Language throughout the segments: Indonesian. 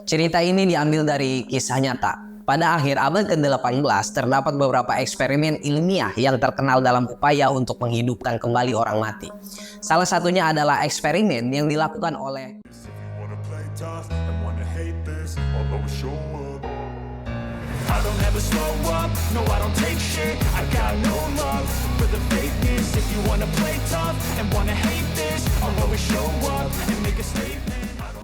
Cerita ini diambil dari kisah nyata. Pada akhir abad ke-18 terdapat beberapa eksperimen ilmiah yang terkenal dalam upaya untuk menghidupkan kembali orang mati. Salah satunya adalah eksperimen yang dilakukan oleh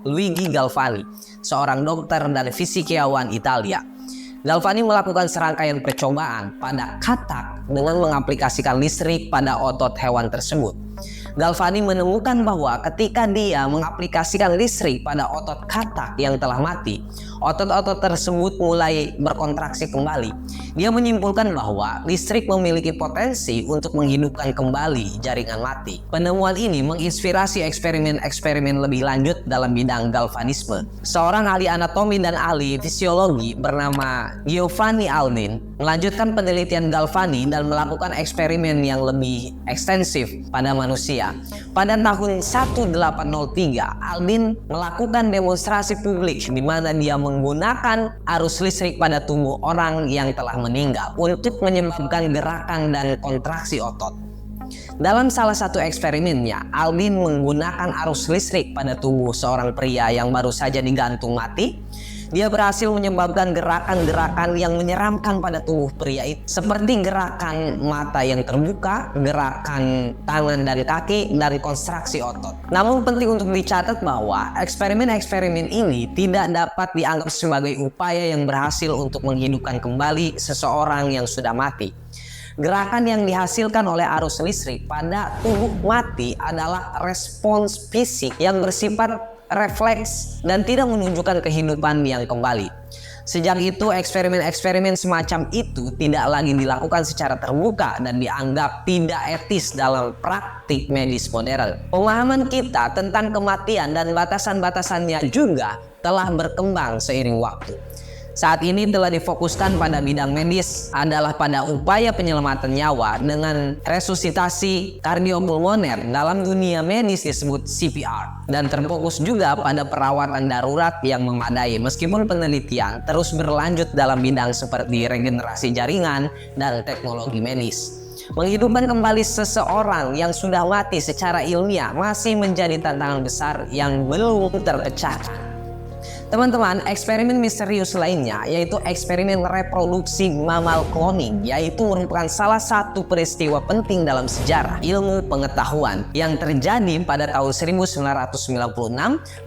Luigi Galvani, seorang dokter dan fisikawan Italia. Galvani melakukan serangkaian percobaan pada katak dengan mengaplikasikan listrik pada otot hewan tersebut. Galvani menemukan bahwa ketika dia mengaplikasikan listrik pada otot katak yang telah mati, otot-otot tersebut mulai berkontraksi kembali. Dia menyimpulkan bahwa listrik memiliki potensi untuk menghidupkan kembali jaringan mati. Penemuan ini menginspirasi eksperimen-eksperimen lebih lanjut dalam bidang galvanisme. Seorang ahli anatomi dan ahli fisiologi bernama Giovanni Aldin melanjutkan penelitian Galvani dan melakukan eksperimen yang lebih ekstensif pada manusia. Pada tahun 1803, Aldin melakukan demonstrasi publik di mana dia menggunakan arus listrik pada tubuh orang yang telah meninggal untuk menyebabkan gerakan dan kontraksi otot. Dalam salah satu eksperimennya, Aldin menggunakan arus listrik pada tubuh seorang pria yang baru saja digantung mati. Dia berhasil menyebabkan gerakan-gerakan yang menyeramkan pada tubuh pria itu, seperti gerakan mata yang terbuka, gerakan tangan dan kaki, dan kontraksi otot. Namun penting untuk dicatat bahwa eksperimen-eksperimen ini tidak dapat dianggap sebagai upaya yang berhasil untuk menghidupkan kembali seseorang yang sudah mati. Gerakan yang dihasilkan oleh arus listrik pada tubuh mati adalah respons fisik yang bersifat refleks dan tidak menunjukkan kehidupan yang kembali. Sejak itu, eksperimen-eksperimen semacam itu tidak lagi dilakukan secara terbuka dan dianggap tidak etis dalam praktik medis modern. Pemahaman kita tentang kematian dan batasan-batasannya juga telah berkembang seiring waktu. Saat ini telah difokuskan pada bidang medis adalah pada upaya penyelamatan nyawa dengan resusitasi kardiopulmoner, dalam dunia medis disebut CPR, dan terfokus juga pada perawatan darurat yang memadai meskipun penelitian terus berlanjut dalam bidang seperti regenerasi jaringan dan teknologi medis. Menghidupkan kembali seseorang yang sudah mati secara ilmiah masih menjadi tantangan besar yang belum terpecahkan. Teman-teman, eksperimen misterius lainnya yaitu eksperimen reproduksi mamal cloning, yaitu merupakan salah satu peristiwa penting dalam sejarah ilmu pengetahuan yang terjadi pada tahun 1996.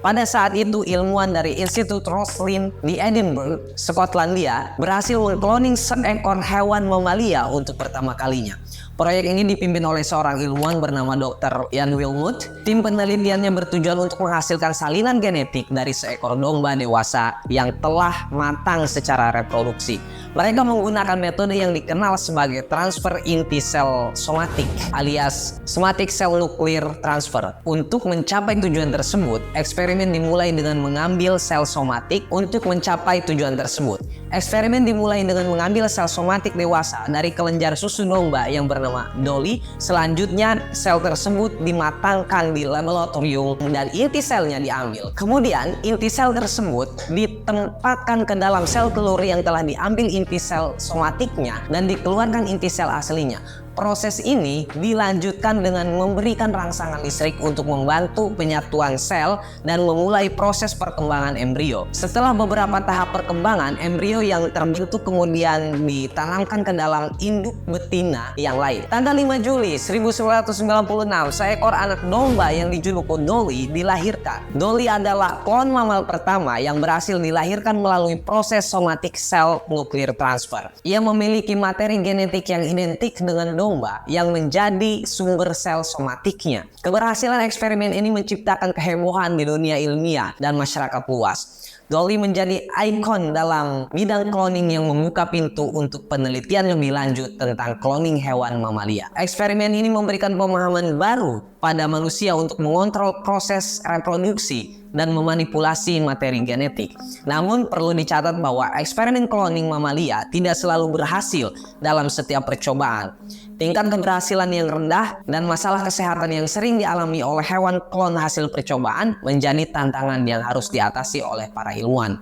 Pada saat itu, ilmuwan dari Institut Roslin di Edinburgh, Skotlandia, berhasil mengkloning seekor hewan mamalia untuk pertama kalinya. Proyek ini dipimpin oleh seorang ilmuwan bernama Dr. Ian Wilmut. Tim penelitiannya bertujuan untuk menghasilkan salinan genetik dari seekor domba dewasa yang telah matang secara reproduksi. Mereka menggunakan metode yang dikenal sebagai transfer inti sel somatik alias somatic cell nuclear transfer. Untuk mencapai tujuan tersebut, eksperimen dimulai dengan mengambil sel somatik untuk mencapai tujuan tersebut. Eksperimen dimulai dengan mengambil sel somatik dewasa dari kelenjar susu domba yang bernama Dolly. Selanjutnya, sel tersebut dimatangkan di laboratorium dan inti selnya diambil. Kemudian, inti sel tersebut ditempatkan ke dalam sel telur yang telah diambil inti sel somatiknya dan dikeluarkan inti sel aslinya. Proses ini dilanjutkan dengan memberikan rangsangan listrik untuk membantu penyatuan sel dan memulai proses perkembangan embrio. Setelah beberapa tahap perkembangan, embrio yang terbentuk kemudian ditanamkan ke dalam induk betina yang lain. Tanggal 5 Juli 1996, seekor anak domba yang dijuluki Dolly dilahirkan. Dolly adalah klon mamal pertama yang berhasil dilahirkan melalui proses somatic cell nuclear transfer. Ia memiliki materi genetik yang identik dengan domba yang menjadi sumber sel somatiknya. Keberhasilan eksperimen ini menciptakan kehebohan di dunia ilmiah dan masyarakat luas. Dolly menjadi ikon dalam bidang cloning yang membuka pintu untuk penelitian lebih lanjut tentang cloning hewan mamalia. Eksperimen ini memberikan pemahaman baru pada manusia untuk mengontrol proses reproduksi dan memanipulasi materi genetik. Namun perlu dicatat bahwa eksperimen cloning mamalia tidak selalu berhasil dalam setiap percobaan. tingkat keberhasilan yang rendah, dan masalah kesehatan yang sering dialami oleh hewan klon hasil percobaan menjadi tantangan yang harus diatasi oleh para ilmuwan.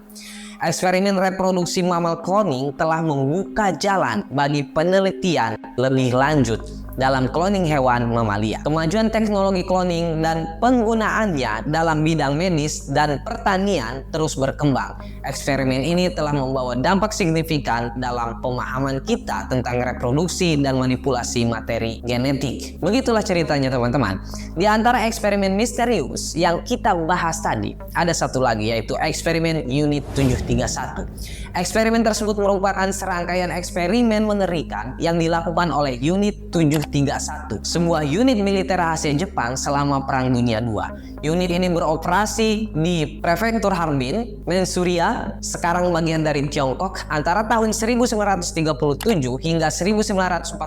Eksperimen reproduksi mammal cloning telah membuka jalan bagi penelitian lebih lanjut dalam cloning hewan mamalia. Kemajuan teknologi cloning dan penggunaannya dalam bidang medis dan pertanian terus berkembang. Eksperimen ini telah membawa dampak signifikan dalam pemahaman kita tentang reproduksi dan manipulasi materi genetik. Begitulah ceritanya teman-teman. Di antara eksperimen misterius yang kita bahas tadi, ada satu lagi yaitu eksperimen Unit 731. Eksperimen tersebut merupakan serangkaian eksperimen mengerikan yang dilakukan oleh Unit 731, sebuah unit militer rahasia Jepang selama Perang Dunia II. Unit ini beroperasi di Prefektur Harbin, Manchuria, sekarang bagian dari Tiongkok, antara tahun 1937 hingga 1945.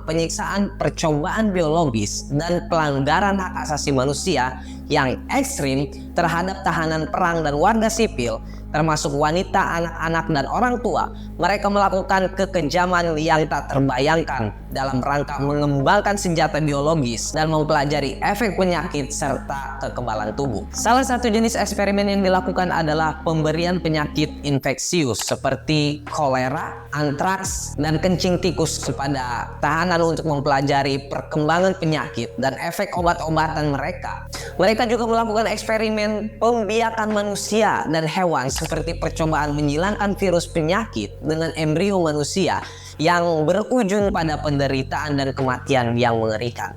Penyiksaan, percobaan biologis, dan pelanggaran hak asasi manusia yang ekstrim terhadap tahanan perang dan warga sipil, termasuk wanita, anak-anak, dan orang tua. Mereka melakukan kekejaman yang tak terbayangkan dalam rangka mengembangkan senjata biologis dan mempelajari efek penyakit serta kekebalan tubuh. Salah satu jenis eksperimen yang dilakukan adalah pemberian penyakit infeksius seperti kolera, antraks, dan kencing tikus kepada tahanan untuk mempelajari perkembangan penyakit dan efek obat-obatan mereka. Mereka juga melakukan eksperimen pembiakan manusia dan hewan seperti percobaan menghilangkan virus penyakit dengan embrio manusia yang berujung pada penderitaan dan kematian yang mengerikan.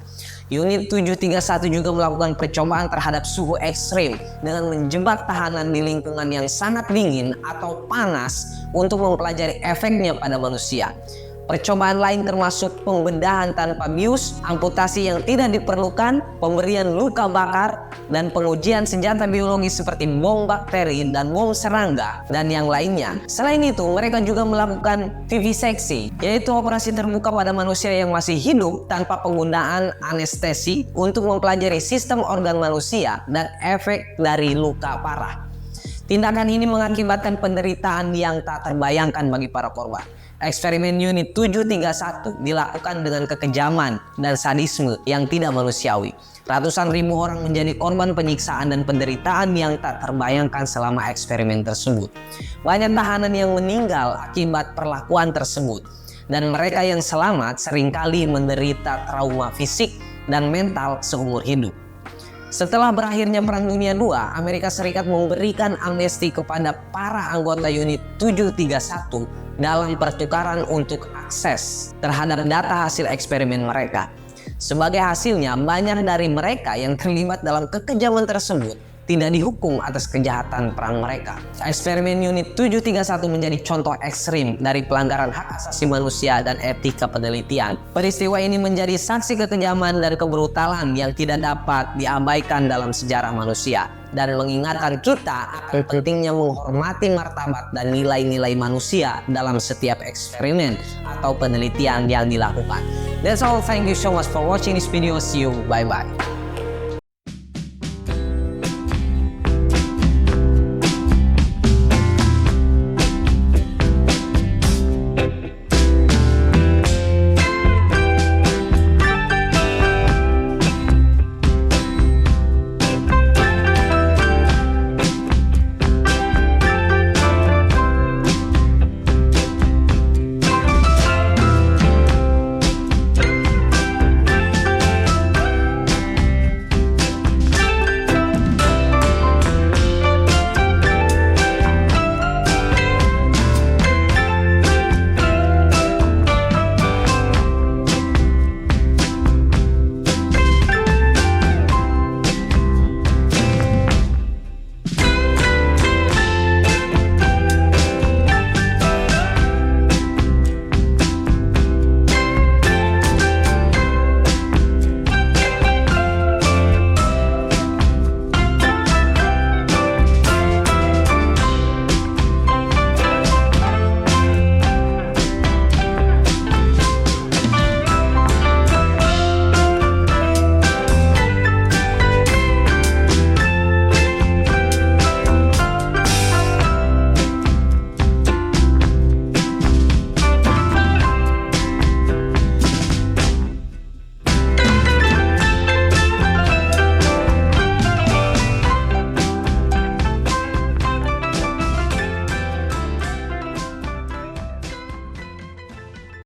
Unit 731 juga melakukan percobaan terhadap suhu ekstrim dengan menjebak tahanan di lingkungan yang sangat dingin atau panas untuk mempelajari efeknya pada manusia. Percobaan lain termasuk pembedahan tanpa bius, amputasi yang tidak diperlukan, pemberian luka bakar, dan pengujian senjata biologis seperti bom bakteri dan bom serangga, dan yang lainnya. Selain itu, mereka juga melakukan viviseksi, yaitu operasi terbuka pada manusia yang masih hidup tanpa penggunaan anestesi untuk mempelajari sistem organ manusia dan efek dari luka parah. Tindakan ini mengakibatkan penderitaan yang tak terbayangkan bagi para korban. Eksperimen Unit 731 dilakukan dengan kekejaman dan sadisme yang tidak manusiawi. Ratusan ribu orang menjadi korban penyiksaan dan penderitaan yang tak terbayangkan selama eksperimen tersebut. Banyak tahanan yang meninggal akibat perlakuan tersebut, dan mereka yang selamat seringkali menderita trauma fisik dan mental seumur hidup. Setelah berakhirnya Perang Dunia II, Amerika Serikat memberikan amnesti kepada para anggota Unit 731 dalam pertukaran untuk akses terhadap data hasil eksperimen mereka. Sebagai hasilnya, banyak dari mereka yang terlibat dalam kekejaman tersebut tidak dihukum atas kejahatan perang mereka. Eksperimen Unit 731 menjadi contoh ekstrim dari pelanggaran hak asasi manusia dan etika penelitian. Peristiwa ini menjadi saksi kekejaman dan kebrutalan yang tidak dapat diabaikan dalam sejarah manusia, dan mengingatkan kita akan pentingnya menghormati martabat dan nilai-nilai manusia dalam setiap eksperimen atau penelitian yang dilakukan. That's all. Thank you so much for watching this video. See you. Bye-bye.